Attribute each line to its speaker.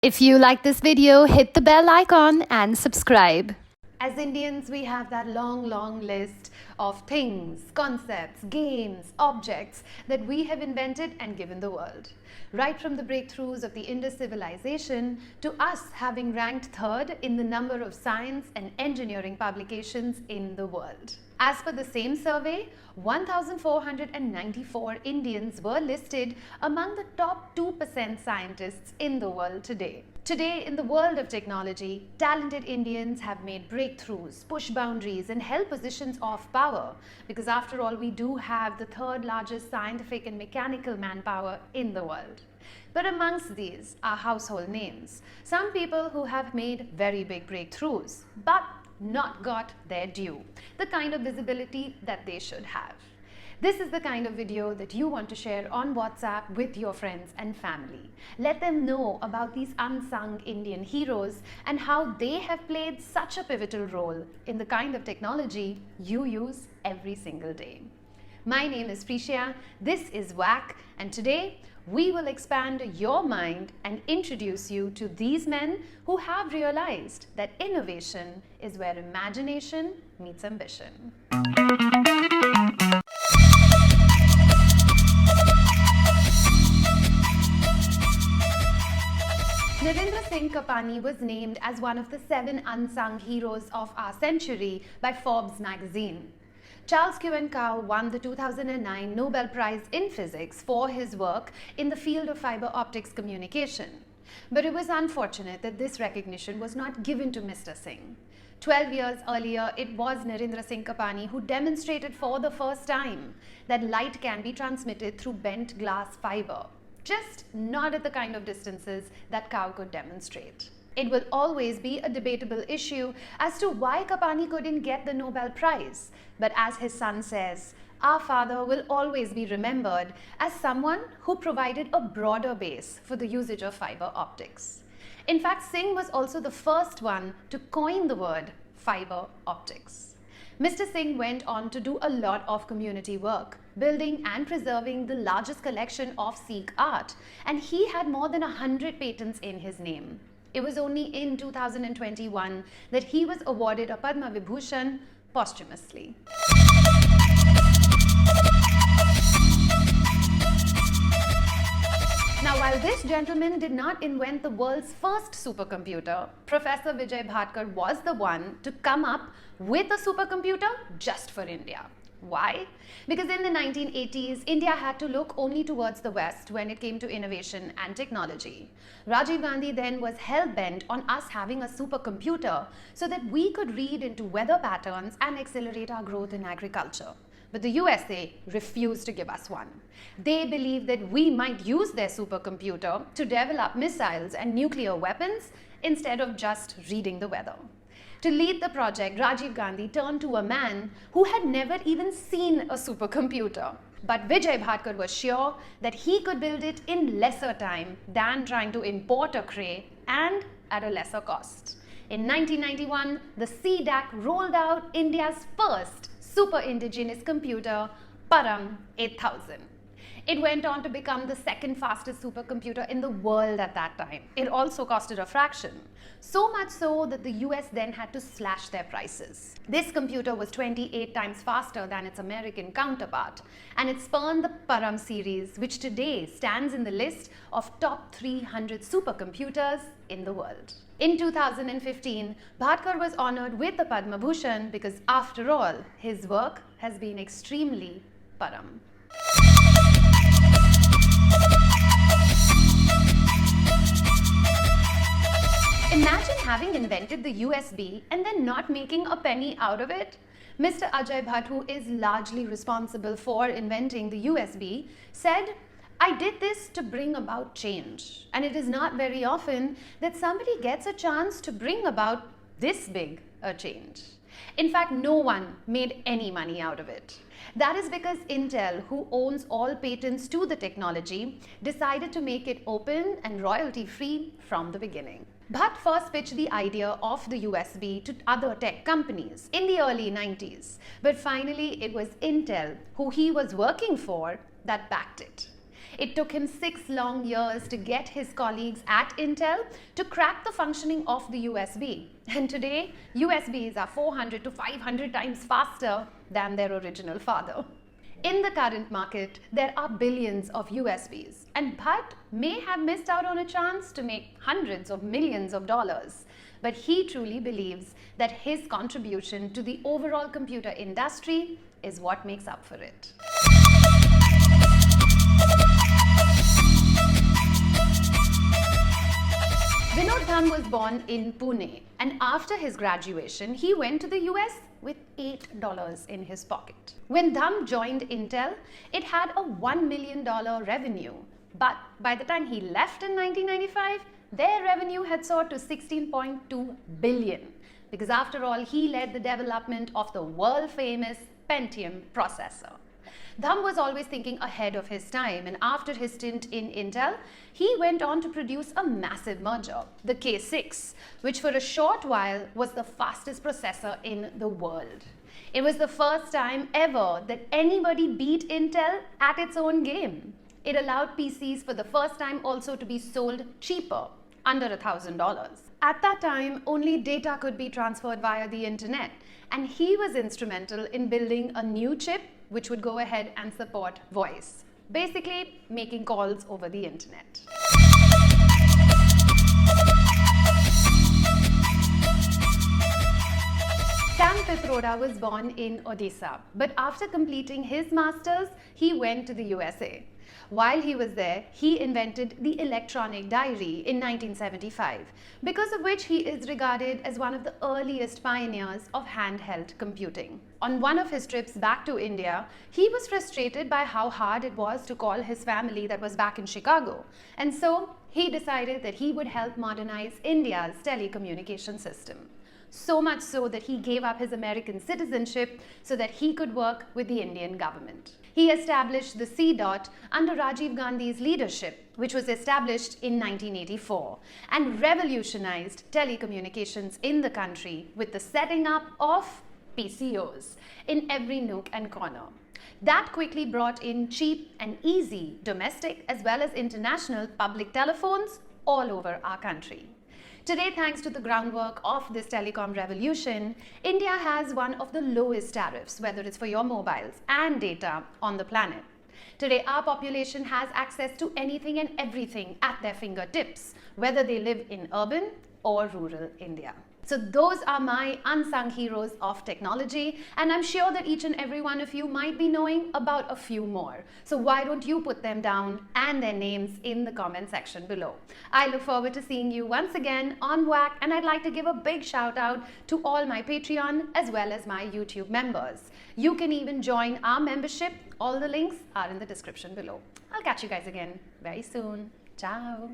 Speaker 1: If you like this video, hit the bell icon and subscribe. As Indians, we have that long list of things, concepts, games, objects that we have invented and given the world. Right from the breakthroughs of the Indus civilization to us having ranked third in the number of science and engineering publications in the world. As per the same survey, 1,494 Indians were listed among the top 2% scientists in the world today. Today, in the world of technology, talented Indians have made breakthroughs, pushed boundaries, and held positions of power because, after all, we do have the third largest scientific and mechanical manpower in the world. But amongst these are household names, some people who have made very big breakthroughs, but not got their due, the kind of visibility that they should have. This is the kind of video that you want to share on WhatsApp with your friends and family. Let them know about these unsung Indian heroes and how they have played such a pivotal role in the kind of technology you use every single day. My name is Prisha, this is WAC, and today we will expand your mind and introduce you to these men who have realized that innovation is where imagination meets ambition. Narendra Singh Kapani was named as one of the 7 unsung heroes of our century by Forbes magazine. Charles Kuenkow won the 2009 Nobel Prize in Physics for his work in the field of fiber optics communication. But it was unfortunate that this recognition was not given to Mr. Singh. 12 years earlier, it was Narendra Singh Kapani who demonstrated for the first time that light can be transmitted through bent glass fiber, just not at the kind of distances that Cow could demonstrate. It will always be a debatable issue as to why Kapani couldn't get the Nobel Prize. But as his son says, our father will always be remembered as someone who provided a broader base for the usage of fiber optics. In fact, Singh was also the first one to coin the word fiber optics. Mr. Singh went on to do a lot of community work, building and preserving the largest collection of Sikh art, and he had more than 100 patents in his name. It was only in 2021 that he was awarded a Padma Vibhushan posthumously. Now, while this gentleman did not invent the world's first supercomputer, Professor Vijay Bhatkar was the one to come up with a supercomputer just for India. Why? Because in the 1980s, India had to look only towards the West when it came to innovation and technology. Rajiv Gandhi then was hell-bent on us having a supercomputer so that we could read into weather patterns and accelerate our growth in agriculture. But the USA refused to give us one. They believed that we might use their supercomputer to develop missiles and nuclear weapons instead of just reading the weather. To lead the project, Rajiv Gandhi turned to a man who had never even seen a supercomputer. But Vijay Bhatkar was sure that he could build it in lesser time than trying to import a Cray and at a lesser cost. In 1991, the CDAC rolled out India's first super indigenous computer, Param 8000. It went on to become the second fastest supercomputer in the world at that time. It also costed a fraction. So much so that the US then had to slash their prices. This computer was 28 times faster than its American counterpart, and it spawned the Param series, which today stands in the list of top 300 supercomputers in the world. In 2015, Bhatkar was honored with the Padma Bhushan because, after all, his work has been extremely Param. Imagine having invented the USB and then not making a penny out of it. Mr. Ajay Bhatt, who is largely responsible for inventing the USB, said, "I did this to bring about change. And it is not very often that somebody gets a chance to bring about this big a change." In fact, no one made any money out of it. That is because Intel, who owns all patents to the technology, decided to make it open and royalty-free from the beginning. Bhatt first pitched the idea of the USB to other tech companies in the early 90s, but finally it was Intel, who he was working for, that backed it. It took him 6 long years to get his colleagues at Intel to crack the functioning of the USB. And today, USBs are 400 to 500 times faster than their original father. In the current market, there are billions of USBs, and Bhatt may have missed out on a chance to make hundreds of millions of dollars. But he truly believes that his contribution to the overall computer industry is what makes up for it. Vinod Dham was born in Pune, and after his graduation, he went to the US with $8 in his pocket. When Dham joined Intel, it had a $1 million revenue. But by the time he left in 1995, their revenue had soared to $16.2 billion. Because after all, he led the development of the world-famous Pentium processor. Dham was always thinking ahead of his time, and after his stint in Intel, he went on to produce a massive merger, the K6, which for a short while was the fastest processor in the world. It was the first time ever that anybody beat Intel at its own game. It allowed PCs for the first time also to be sold cheaper, under $1,000. At that time, only data could be transferred via the internet, and he was instrumental in building a new chip which would go ahead and support voice. Basically, making calls over the internet. Sam Pitroda was born in Odisha, but after completing his masters, he went to the USA. While he was there, he invented the electronic diary in 1975, because of which he is regarded as one of the earliest pioneers of handheld computing. On one of his trips back to India, he was frustrated by how hard it was to call his family that was back in Chicago, and so he decided that he would help modernize India's telecommunication system. So much so that he gave up his American citizenship so that he could work with the Indian government. He established the C-DOT under Rajiv Gandhi's leadership, which was established in 1984, and revolutionized telecommunications in the country with the setting up of PCOs in every nook and corner. That quickly brought in cheap and easy domestic as well as international public telephones all over our country. Today, thanks to the groundwork of this telecom revolution, India has one of the lowest tariffs, whether it's for your mobiles and data, on the planet. Today, our population has access to anything and everything at their fingertips, whether they live in urban or rural India. So those are my unsung heroes of technology, and I'm sure that each and every one of you might be knowing about a few more. So why don't you put them down and their names in the comment section below. I look forward to seeing you once again on WAC, and I'd like to give a big shout out to all my Patreon as well as my YouTube members. You can even join our membership. All the links are in the description below. I'll catch you guys again very soon. Ciao.